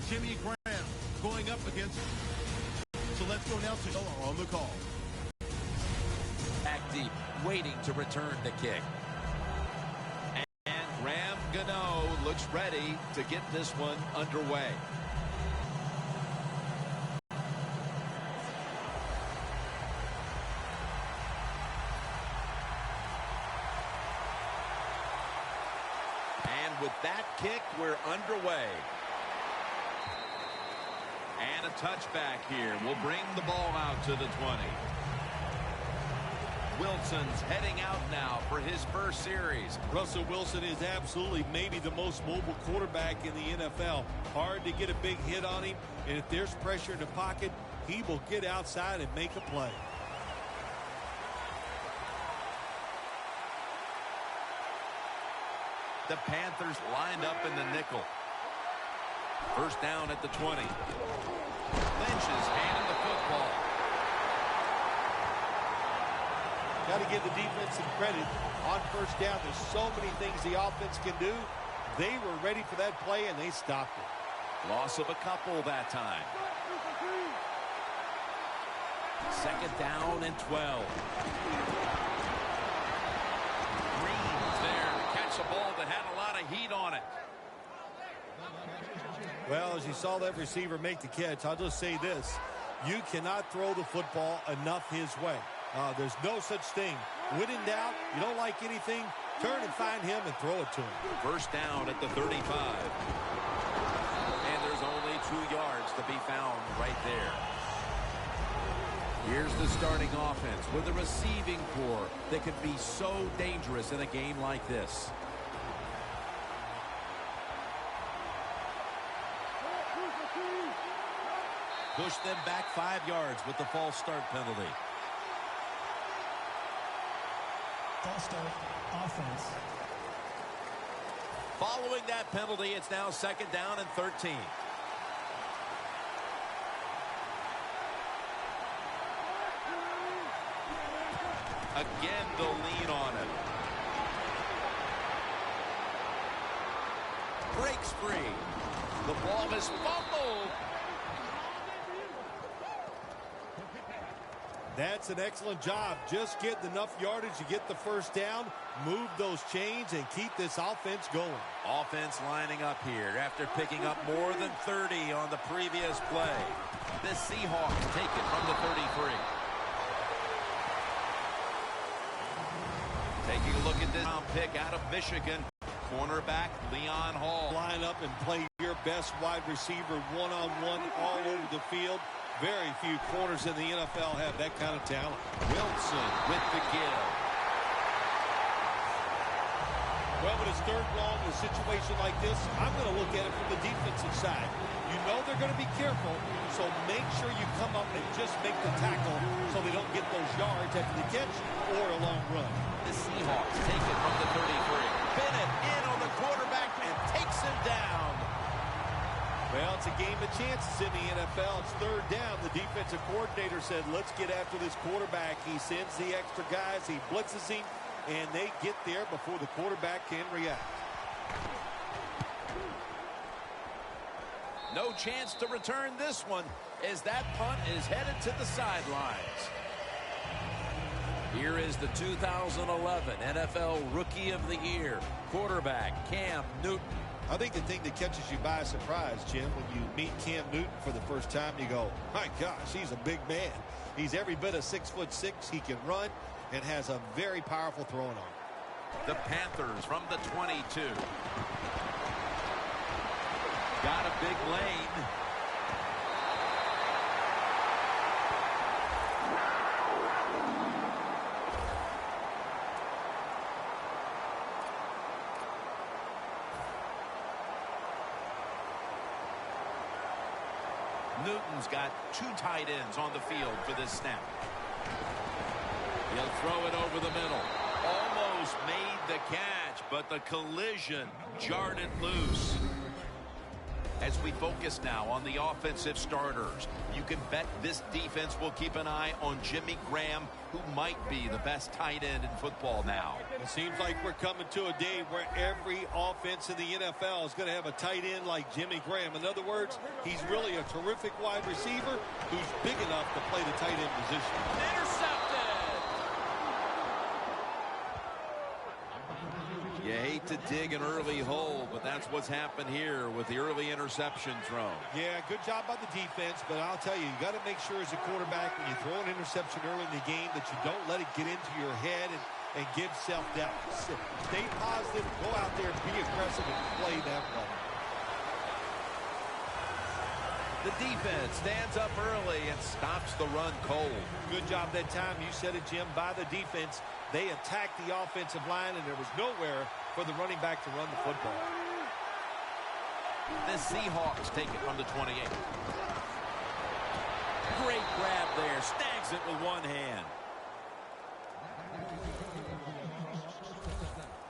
Jimmy Graham going up against. So let's go now to Miller on the call. Back deep, waiting to return the kick. And Graham Gano looks ready to get this one underway. And with that kick, we're underway. And a touchback here will bring the ball out to the 20. Wilson's heading out now for his first series. Russell Wilson is absolutely maybe the most mobile quarterback in the NFL. Hard to get a big hit on him, and if there's pressure in the pocket, he will get outside and make a play. The Panthers lined up in the nickel. First down at the 20. Lynch is handing the football. Got to give the defense some credit on first down. There's so many things the offense can do. They were ready for that play, and they stopped it. Loss of a couple that time. Second down and 12. Green's there to catch a ball that had a lot of heat on it. Well, as you saw that receiver make the catch, I'll just say this. You cannot throw the football enough his way. There's no such thing. When in doubt, you don't like anything, turn and find him and throw it to him. First down at the 35. And there's only 2 yards to be found right there. Here's the starting offense with a receiving core that can be so dangerous in a game like this. Push them back 5 yards with the false start penalty. False start offense. Following that penalty, it's now second down and 13. Again, the lean on it. Breaks free. The ball is fumbled. That's an excellent job. Just getting enough yardage to get the first down, move those chains, and keep this offense going. Offense lining up here after picking up more than 30 on the previous play. The Seahawks take it from the 33. Taking a look at this pick out of Michigan. Cornerback Leon Hall. Line up and play your best wide receiver one-on-one all over the field. Very few corners in the NFL have that kind of talent. Wilson with the give. Well, when it's third long in a situation like this, I'm going to look at it from the defensive side. You know they're going to be careful, so make sure you come up and just make the tackle so they don't get those yards after the catch or a long run. The Seahawks take it from the 33. Bennett in on the quarterback and takes him down. Well, it's a game of chances in the NFL. It's third down. The defensive coordinator said, let's get after this quarterback. He sends the extra guys. He blitzes him, and they get there before the quarterback can react. No chance to return this one as that punt is headed to the sidelines. Here is the 2011 NFL Rookie of the Year, quarterback Cam Newton. I think the thing that catches you by surprise, Jim, when you meet Cam Newton for the first time, you go, my gosh, he's a big man. He's every bit of 6'6". He can run and has a very powerful throwing arm. The Panthers from the 22. Got a big lane. Newton's got 2 tight ends on the field for this snap. He'll throw it over the middle. Almost made the catch, but the collision jarred it loose. As we focus now on the offensive starters, you can bet this defense will keep an eye on Jimmy Graham, who might be the best tight end in football now. It seems like we're coming to a day where every offense in the NFL is going to have a tight end like Jimmy Graham. In other words, he's really a terrific wide receiver who's big enough to play the tight end position. Intercepted! You hate to dig an early hole, but that's what's happened here with the early interception thrown. Yeah, good job by the defense, but I'll tell you, you got to make sure as a quarterback when you throw an interception early in the game that you don't let it get into your head and give self-doubt. Stay positive, go out there, be aggressive, and play that way. The defense stands up early and stops the run cold. Good job that time. You said it, Jim, by the defense. They attacked the offensive line, and there was nowhere for the running back to run the football. The Seahawks take it from the 28. Great grab there. Snags it with one hand.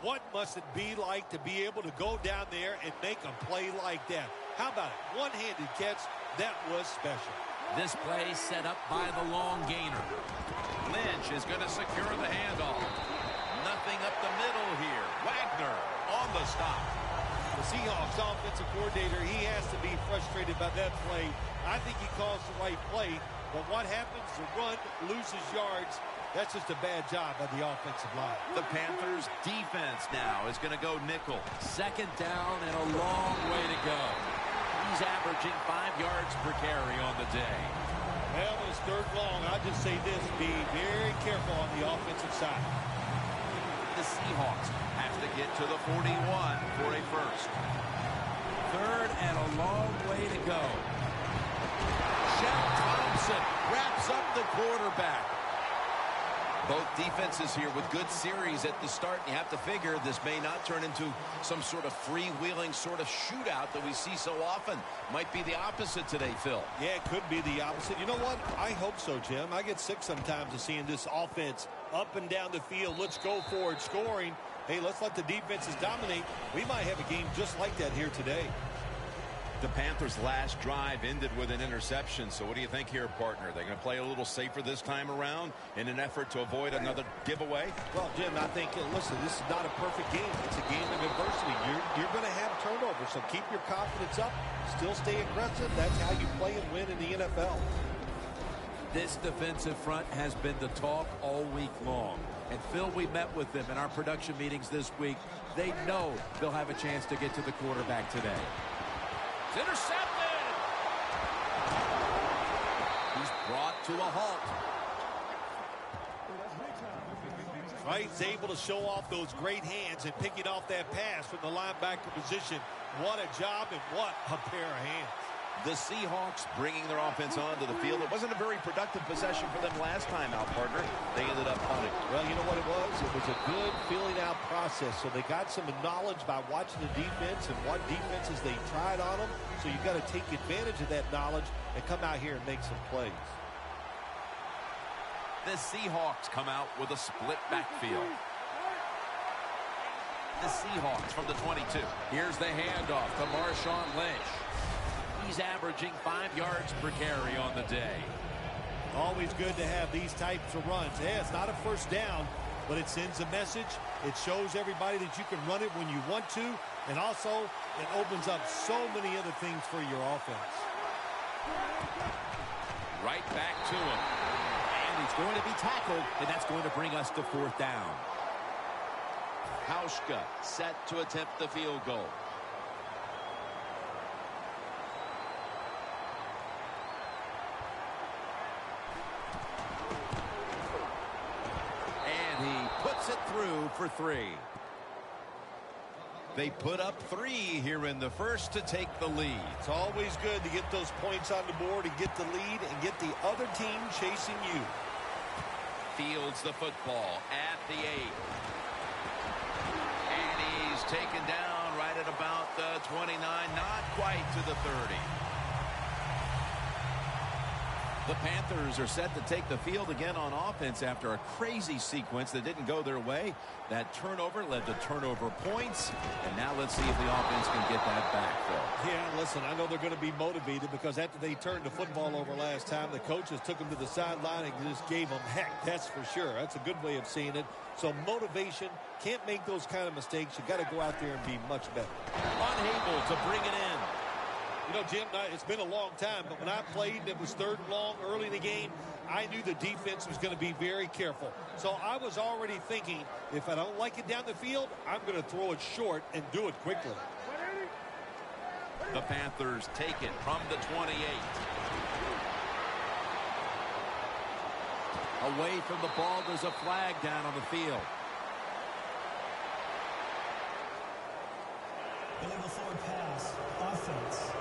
What must it be like to be able to go down there and make a play like that? How about it? One-handed catch. That was special. This play set up by the long gainer. Lynch is going to secure the handoff. Nothing up the middle here. Wagner on the stop. The Seahawks offensive coordinator, he has to be frustrated by that play. I think he calls the right play, but what happens? The run loses yards. That's just a bad job by the offensive line. The Panthers defense now is going to go nickel. Second down and a long way to go. He's averaging 5 yards per carry on the day. Well, it's third long. I'll just say this, be very careful on the offensive side. The Seahawks have to get to the 41 for a first. Third and a long way to go. Shaq Thompson wraps up the quarterback. Both defenses here with good series at the start. You have to figure this may not turn into some sort of freewheeling sort of shootout that we see so often. Might be the opposite today, Phil. Yeah, it could be the opposite. You know what? I hope so, Jim. I get sick sometimes of seeing this offense up and down the field. Let's go for it, scoring. Hey, let's let the defenses dominate. We might have a game just like that here today. The Panthers' last drive ended with an interception. So what do you think here, partner? They're going to play a little safer this time around in an effort to avoid another giveaway? Well, Jim, I think, listen, this is not a perfect game. It's a game of adversity. You're going to have turnovers, so keep your confidence up. Still stay aggressive. That's how you play and win in the NFL. This defensive front has been the talk all week long. And, Phil, we met with them in our production meetings this week. They know they'll have a chance to get to the quarterback today. Intercepted! He's brought to a halt. Right, he's able to show off those great hands and picking off that pass from the linebacker position. What a job and what a pair of hands. The Seahawks bringing their offense onto the field. It wasn't a very productive possession for them last time out, partner. They ended up punting. Well, you know what it was? It was a good filling out process. So they got some knowledge by watching the defense and what defenses they tried on them. So you've got to take advantage of that knowledge and come out here and make some plays. The Seahawks come out with a split backfield. The Seahawks from the 22. Here's the handoff to Marshawn Lynch. He's averaging 5 yards per carry on the day. Always good to have these types of runs. Yeah, it's not a first down, but it sends a message. It shows everybody that you can run it when you want to, and also it opens up so many other things for your offense. Right back to him. And he's going to be tackled, and that's going to bring us to fourth down. Hauschka set to attempt the field goal. It through for 3. They put up 3 here in the first to take the lead. It's always good to get those points on the board and get the lead and get the other team chasing you. Fields the football at the 8. And he's taken down right at about the 29, not quite to the 30. The Panthers are set to take the field again on offense after a crazy sequence that didn't go their way. That turnover led to turnover points. And now let's see if the offense can get that back, Phil. Yeah, listen, I know they're going to be motivated because after they turned the football over last time, the coaches took them to the sideline and just gave them heck. That's for sure. That's a good way of seeing it. So motivation, can't make those kind of mistakes. You got to go out there and be much better. Unable to bring it in. You know, Jim, it's been a long time, but when I played and it was 3rd and long early in the game, I knew the defense was going to be very careful. So I was already thinking, if I don't like it down the field, I'm going to throw it short and do it quickly. The Panthers take it from the 28. Away from the ball, there's a flag down on the field. Illegal forward pass. Offense.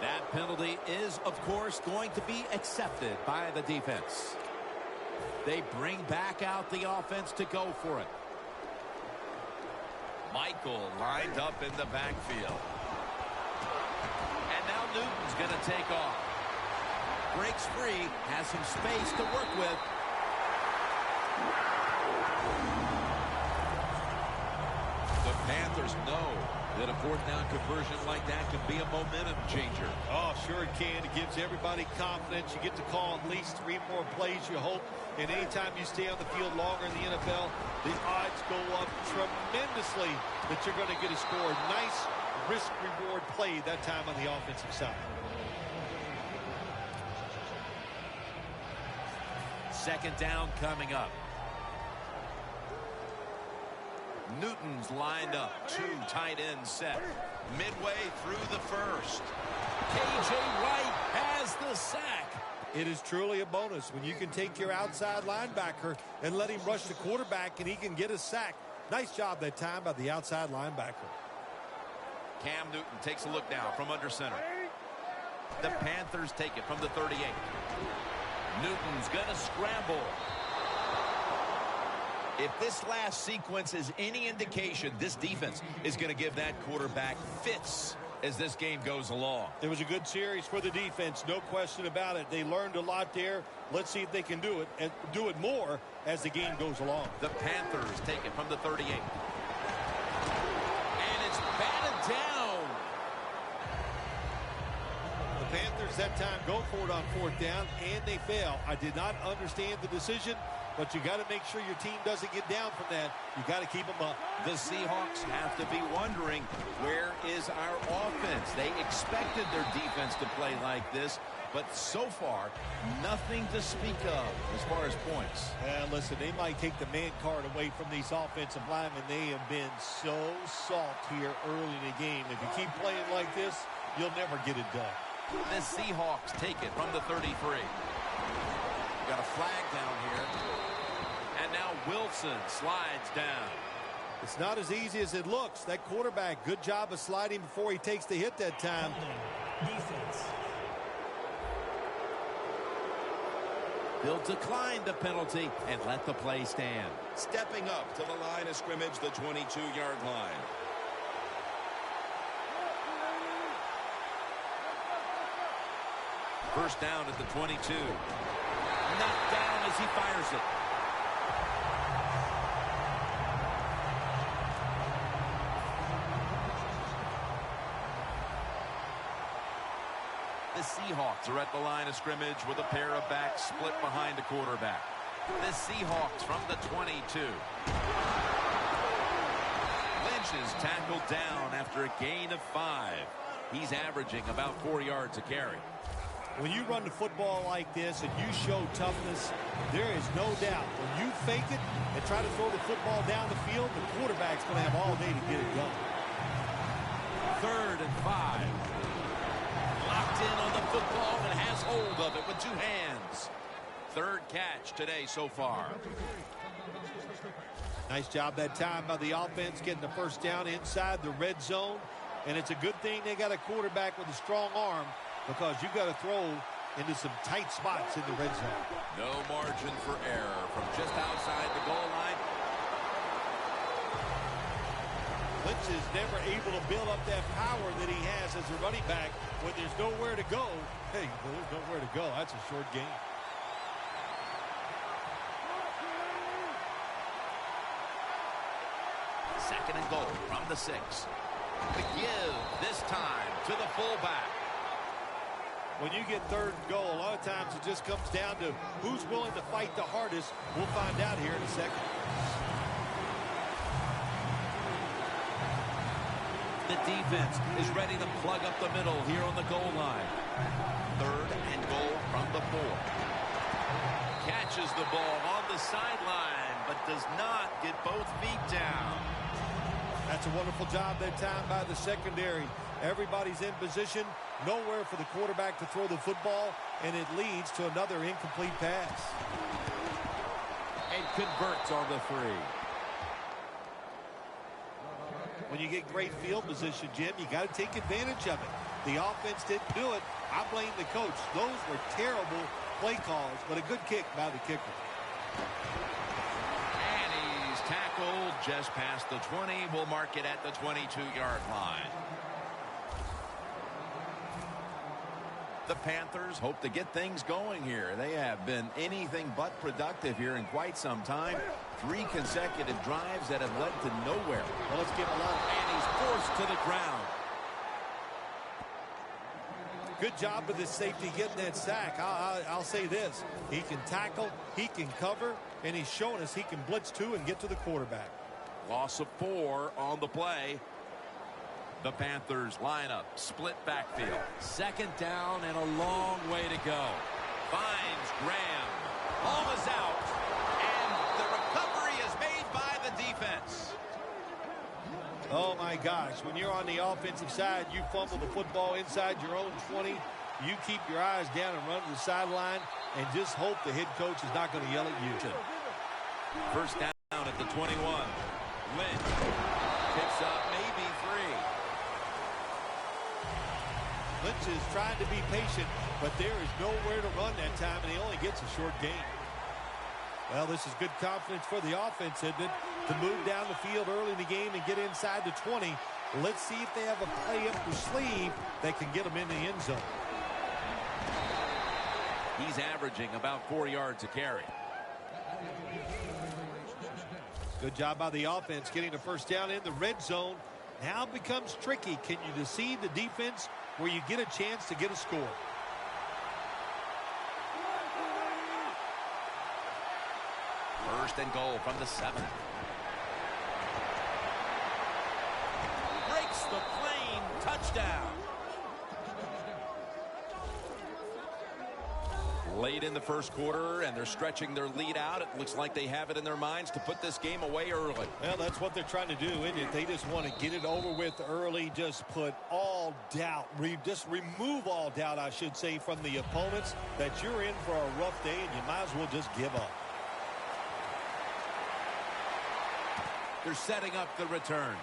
That penalty is, of course, going to be accepted by the defense. They bring back out the offense to go for it. Michael lined up in the backfield. And now Newton's going to take off. Breaks free, has some space to work with. The Panthers know that a 4th down conversion like that can be a momentum changer. Oh, sure it can. It gives everybody confidence. You get to call at least 3 more plays, you hope. And anytime you stay on the field longer in the NFL, the odds go up tremendously that you're going to get a score. Nice risk-reward play that time on the offensive side. 2nd down coming up. Newton's lined up. 2 tight ends set. Midway through the 1st. K.J. Wright has the sack. It is truly a bonus when you can take your outside linebacker and let him rush the quarterback and he can get a sack. Nice job that time by the outside linebacker. Cam Newton takes a look now from under center. The Panthers take it from the 38. Newton's going to scramble. If this last sequence is any indication, this defense is going to give that quarterback fits as this game goes along. It was a good series for the defense, no question about it. They learned a lot there. Let's see if they can do it and do it more as the game goes along. The Panthers take it from the 38. And it's batted down. The Panthers that time go for it on 4th down, and they fail. I did not understand the decision, but you got to make sure your team doesn't get down from that. You got to keep them up. The Seahawks have to be wondering, where is our offense? They expected their defense to play like this, but so far, nothing to speak of as far as points. Listen, they might take the man card away from these offensive linemen. They have been so soft here early in the game. If you keep playing like this, you'll never get it done. The Seahawks take it from the 33. Got a flag down here. And now Wilson slides down. It's not as easy as it looks. That quarterback, good job of sliding before he takes the hit that time. Defense. He'll decline the penalty and let the play stand. Stepping up to the line of scrimmage, the 22-yard line. First down at the 22. Knocked down as he fires it. The Seahawks are at the line of scrimmage with a pair of backs split behind the quarterback. The Seahawks from the 22. Lynch is tackled down after a gain of 5. He's averaging about 4 yards a carry. When you run the football like this and you show toughness, there is no doubt. When you fake it and try to throw the football down the field, the quarterback's going to have all day to get it done. 3rd and 5. Locked in on the football and has hold of it with 2 hands. 3rd catch today so far. Nice job that time by the offense getting the first down inside the red zone. And it's a good thing they got a quarterback with a strong arm, because you got to throw into some tight spots in the red zone. No margin for error from just outside the goal line. Lynch is never able to build up that power that he has as a running back when there's nowhere to go. Hey, there's nowhere to go. That's a short game. Second and goal from the 6. The give this time to the fullback. When you get third and goal, a lot of times it just comes down to who's willing to fight the hardest. We'll find out here in a second. The defense is ready to plug up the middle here on the goal line. Third and goal from the 4. Catches the ball on the sideline, but does not get both feet down. That's a wonderful job that time by the secondary. Everybody's in position, nowhere for the quarterback to throw the football, and it leads to another incomplete pass. And converts on the 3. When you get great field position, Jim, you got to take advantage of it. The offense didn't do it. I blame the coach. Those were terrible play calls, but a good kick by the kicker. And he's tackled just past the 20. We'll mark it at the 22-yard line. The Panthers hope to get things going here. They have been anything but productive here in quite some time. 3 consecutive drives that have led to nowhere. Well, let's give a lot. And he's forced to the ground. Good job with his safety getting that sack. I'll say this. He can tackle, he can cover, and he's showing us he can blitz too and get to the quarterback. Loss of 4 on the play. The Panthers line up, split backfield. Second down and a long way to go. Finds Graham. Ball is out. And the recovery is made by the defense. Oh, my gosh. When you're on the offensive side, you fumble the football inside your own 20. You keep your eyes down and run to the sideline and just hope the head coach is not going to yell at you. First down at the 21. Lynch picks up maybe 3. Lynch is trying to be patient, but there is nowhere to run that time, and he only gets a short gain. Well, this is good confidence for the offense, isn't it? To move down the field early in the game and get inside the 20. Let's see if they have a play up their sleeve that can get them in the end zone. He's averaging about 4 yards a carry. Good job by the offense getting the first down in the red zone. Now it becomes tricky. Can you deceive the defense where you get a chance to get a score? First and goal from the 7. Breaks the plane. Touchdown. Late in the first quarter, and they're stretching their lead out. It looks like they have it in their minds to put this game away early. Well, that's what they're trying to do, isn't it? They just want to get it over with early, just put all doubt, just remove all doubt, I should say, from the opponents that you're in for a rough day, and you might as well just give up. They're setting up the return.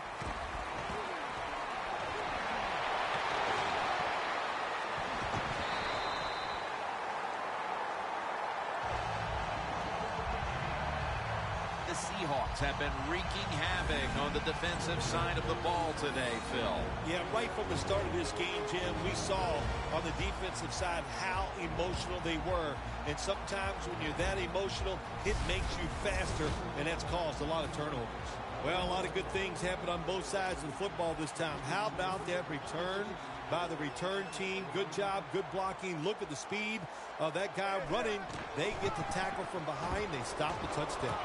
The Seahawks have been wreaking havoc on the defensive side of the ball today, Phil. Yeah, right from the start of this game, Jim, we saw on the defensive side how emotional they were. And sometimes when you're that emotional, it makes you faster, and that's caused a lot of turnovers. Well, a lot of good things happened on both sides of the football this time. How about that return by the return team? Good job, good blocking. Look at the speed of that guy running. They get the tackle from behind. They stop the touchdown.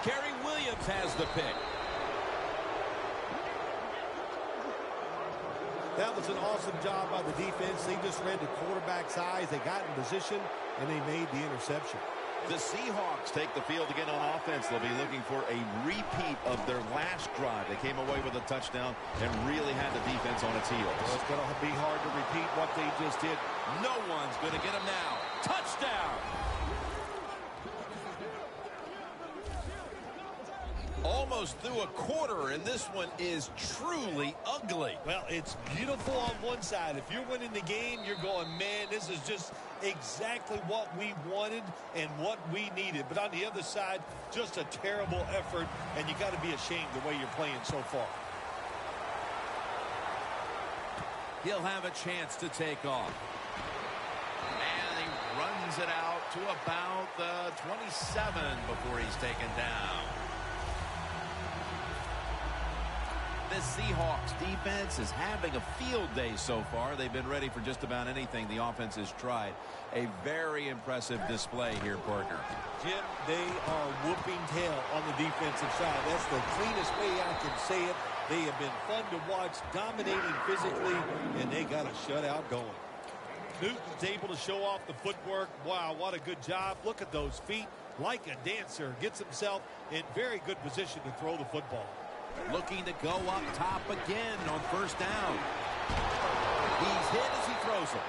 Kerry Williams has the pick. That was an awesome job by the defense. They just read the quarterback's eyes. They got in position, and they made the interception. The Seahawks take the field again on offense. They'll be looking for a repeat of their last drive. They came away with a touchdown and really had the defense on its heels. Well, it's going to be hard to repeat what they just did. No one's going to get him now. Touchdown! Almost through a quarter, and this one is truly ugly. Well, it's beautiful on one side. If you're winning the game, you're going, man, this is just exactly what we wanted and what we needed. But on the other side, just a terrible effort, and you got to be ashamed the way you're playing so far. He'll have a chance to take off. And he runs it out to about the 27 before he's taken down. The Seahawks defense is having a field day so far. They've been ready for just about anything the offense has tried. A very impressive display here, partner. Jim, they are whooping tail on the defensive side. That's the cleanest way I can say it. They have been fun to watch, dominating physically, and they got a shutout going. Newton's able to show off the footwork. Wow, what a good job. Look at those feet. Like a dancer. Gets himself in very good position to throw the football. Looking to go up top again on first down. He's hit as he throws it.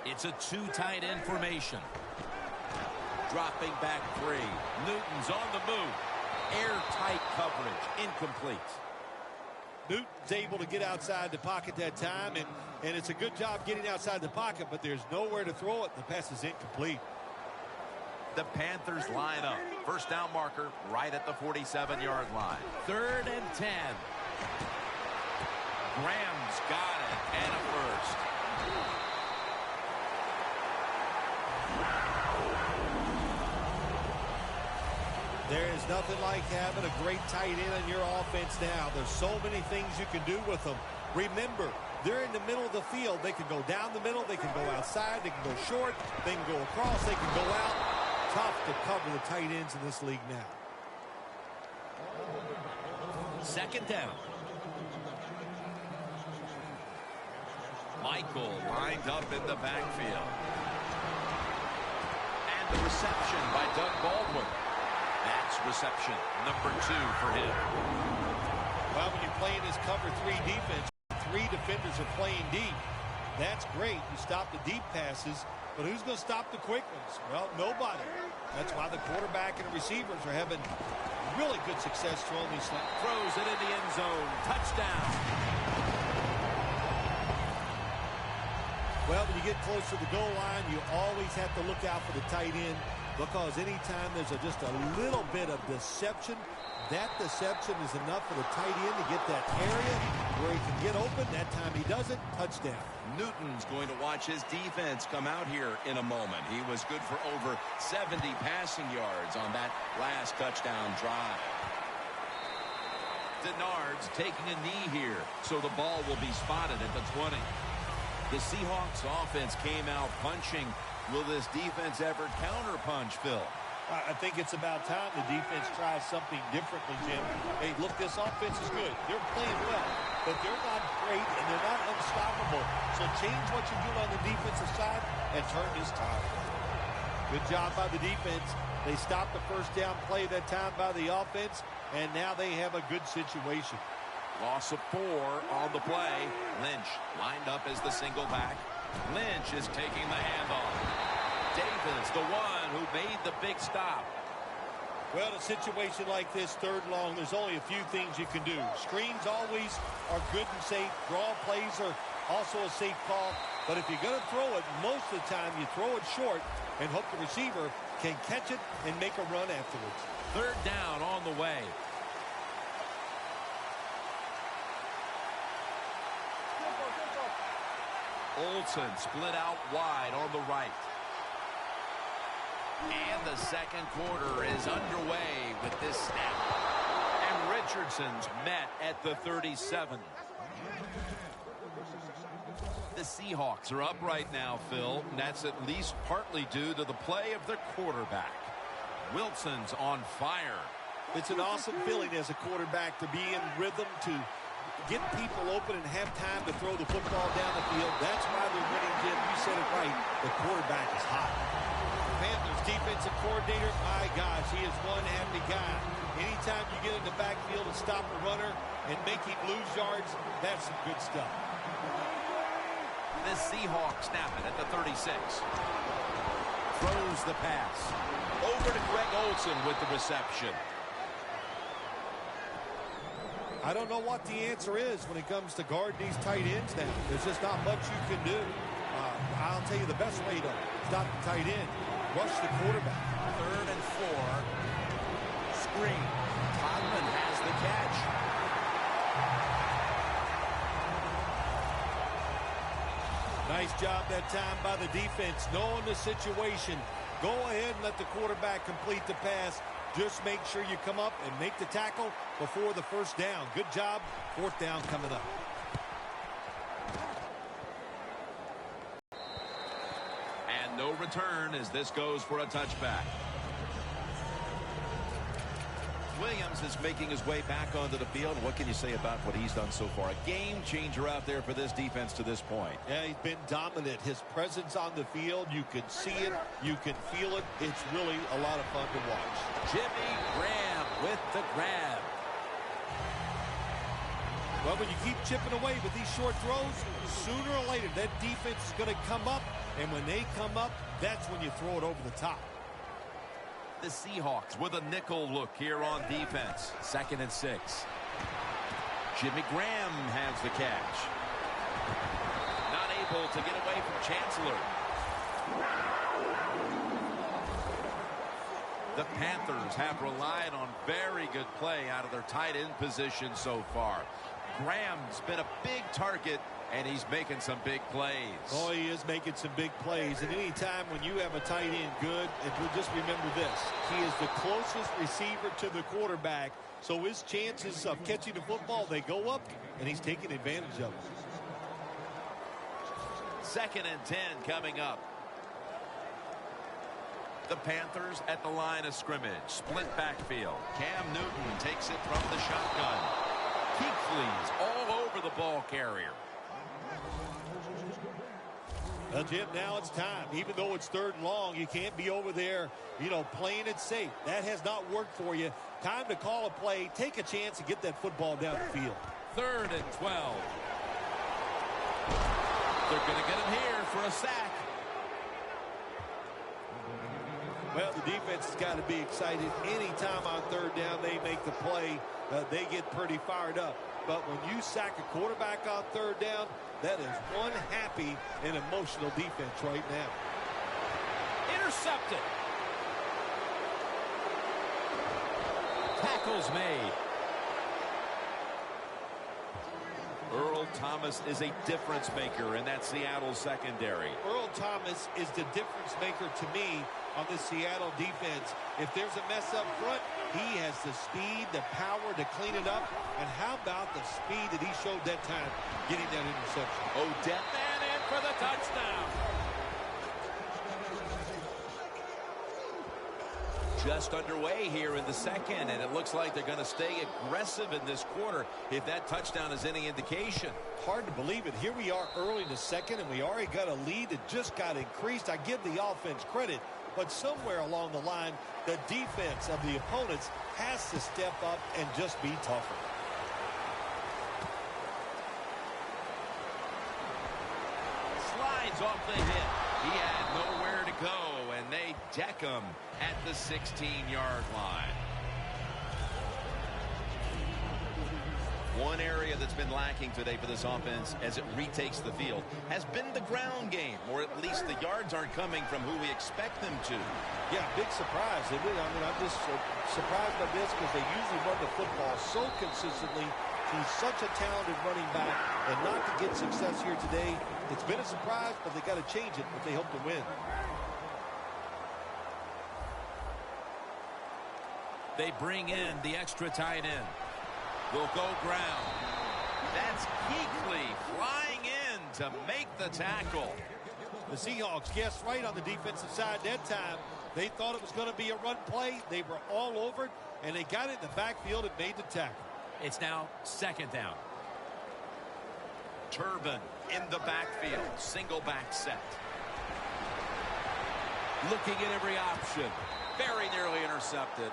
It's a two-tight end formation. Dropping back 3. Newton's on the move. Airtight coverage. Incomplete. Newton's able to get outside the pocket that time, and it's a good job getting outside the pocket, but there's nowhere to throw it. The pass is incomplete. The Panthers line up. First down marker right at the 47-yard line. 3rd and 10. Graham's got it, and a first. There is nothing like having a great tight end on your offense now. There's so many things you can do with them. Remember, they're in the middle of the field. They can go down the middle. They can go outside. They can go short. They can go across. They can go out. Tough to cover the tight ends in this league now. 2nd down. Michael lined up in the backfield. And the reception by Doug Baldwin. That's reception number 2 for him. Well, when you're playing this cover 3 defense, 3 defenders are playing deep. That's great. You stop the deep passes, but who's going to stop the quick ones? Well, nobody. That's why the quarterback and the receivers are having really good success throwing these slants. Throws it in the end zone. Touchdown. Well, when you get close to the goal line, you always have to look out for the tight end, because anytime there's just a little bit of deception, that deception is enough for the tight end to get that area where he can get open. That time he doesn't. Touchdown. Newton's going to watch his defense come out here in a moment. He was good for over 70 passing yards on that last touchdown drive. Denard's taking a knee here, so the ball will be spotted at the 20. The Seahawks offense came out punching. Will this defense ever counterpunch, Phil? I think it's about time the defense tries something differently, Jim. Hey, look, this offense is good. They're playing well, but they're not great, and they're not unstoppable. So change what you're doing on the defensive side and turn this tide. Good job by the defense. They stopped the first down play that time by the offense, and now they have a good situation. Loss of 4 on the play. Lynch lined up as the single back. Lynch is taking the handoff. Davis, the one who made the big stop. Well, in a situation like this, 3rd and long, there's only a few things you can do. Screens always are good and safe. Draw plays are also a safe call. But if you're going to throw it, most of the time you throw it short and hope the receiver can catch it and make a run afterwards. 3rd down on the way. Olsen split out wide on the right. And the second quarter is underway with this snap. And Richardson's met at the 37. The Seahawks are up right now, Phil, and that's at least partly due to the play of their quarterback. Wilson's on fire. It's an awesome feeling as a quarterback to be in rhythm, to get people open and have time to throw the football down the field. That's why they're winning, Jim. You said it right. The quarterback is hot. Panthers defensive coordinator, my gosh, he is one happy guy. Anytime you get in the backfield and stop a runner and make him lose yards, that's some good stuff. The Seahawks snap it at the 36. throws the pass. Over to Greg Olsen with the reception. I don't know what the answer is when it comes to guarding these tight ends now. There's just not much you can do. I'll tell you the best way to stop the tight end. Rush the quarterback. 3rd and 4. Screen. Todman has the catch. Nice job that time by the defense, knowing the situation. Go ahead and let the quarterback complete the pass. Just make sure you come up and make the tackle before the first down. Good job. 4th down coming up. And no return as this goes for a touchback. Williams is making his way back onto the field. What can you say about what he's done so far? A game changer out there for this defense to this point. Yeah, he's been dominant. His presence on the field, you can see it, you can feel it. It's really a lot of fun to watch. Jimmy Graham with the grab. Well, when you keep chipping away with these short throws, sooner or later that defense is going to come up, and when they come up, that's when you throw it over the top. The Seahawks with a nickel look here on defense. 2nd and 6. Jimmy Graham has the catch. Not able to get away from Chancellor. The Panthers have relied on very good play out of their tight end position so far. Graham's been a big target, and he's making some big plays. Oh, he is making some big plays. And any time when you have a tight end good, and just remember this, he is the closest receiver to the quarterback. So his chances of catching the football, they go up, and he's taking advantage of it. 2nd and 10 coming up. The Panthers at the line of scrimmage. Split backfield. Cam Newton takes it from the shotgun. Kuechly's all over the ball carrier. Well, Jim, now it's time. Even though it's 3rd and long, you can't be over there, playing it safe. That has not worked for you. Time to call a play, take a chance, and get that football down the field. 3rd and 12. They're going to get him here for a sack. Well, the defense has got to be excited. Anytime on 3rd down they make the play, they get pretty fired up. But when you sack a quarterback on 3rd down, that is one happy and emotional defense right now. Intercepted. Tackles made. Earl Thomas is a difference maker in that Seattle secondary. Earl Thomas is the difference maker to me on the Seattle defense. If there's a mess up front, he has the speed, the power to clean it up. And how about the speed that he showed that time getting that interception? Odette And in for the touchdown. just underway here in the 2nd, and it looks like they're going to stay aggressive in this quarter if that touchdown is any indication. Hard to believe it. Here we are early in the 2nd, and we already got a lead that just got increased. I give the offense credit, but somewhere along the line, the defense of the opponents has to step up and just be tougher. Slides off the hit. He had nowhere to go, and they deck him at the 16-yard line. One area that's been lacking today for this offense as it retakes the field has been the ground game, or at least the yards aren't coming from who we expect them to. Yeah, big surprise. I mean, I'm just surprised by this because they usually run the football so consistently. He's such a talented running back, and not to get success here today, it's been a surprise, but they got to change it if they hope to win. They bring in the extra tight end. Will go ground. That's Kuechly flying in to make the tackle. The Seahawks guessed right on the defensive side that time. They thought it was going to be a run play. They were all over it, and they got it in the backfield and made the tackle. It's now 2nd down. Turbin in the backfield. Single back set. Looking at every option. Very nearly intercepted.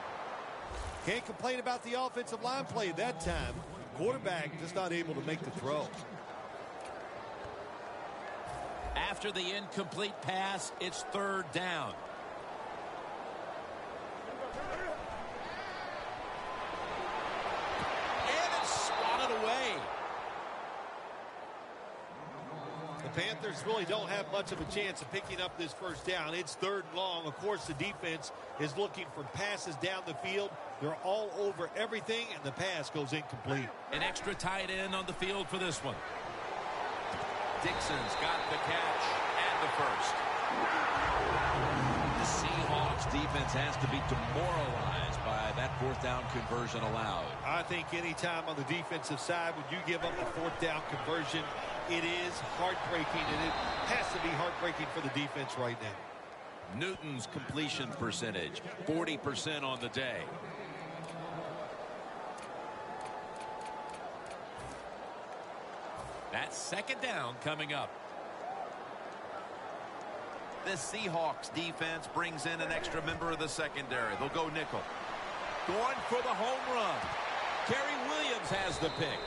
Can't complain about the offensive line play that time. Quarterback just not able to make the throw. After the incomplete pass, it's 3rd down. And it's swatted away. The Panthers really don't have much of a chance of picking up this first down. It's 3rd and long. Of course, the defense is looking for passes down the field. They're all over everything, and the pass goes incomplete. An extra tight end on the field for this one. Dixon's got the catch and the first. The Seahawks defense has to be demoralized by that 4th down conversion allowed. I think any time on the defensive side when you give up a 4th down conversion, it is heartbreaking, and it has to be heartbreaking for the defense right now. Newton's completion percentage, 40% on the day. That's 2nd down coming up. The Seahawks defense brings in an extra member of the secondary. They'll go nickel. Going for the home run. Kerry Williams has the pick.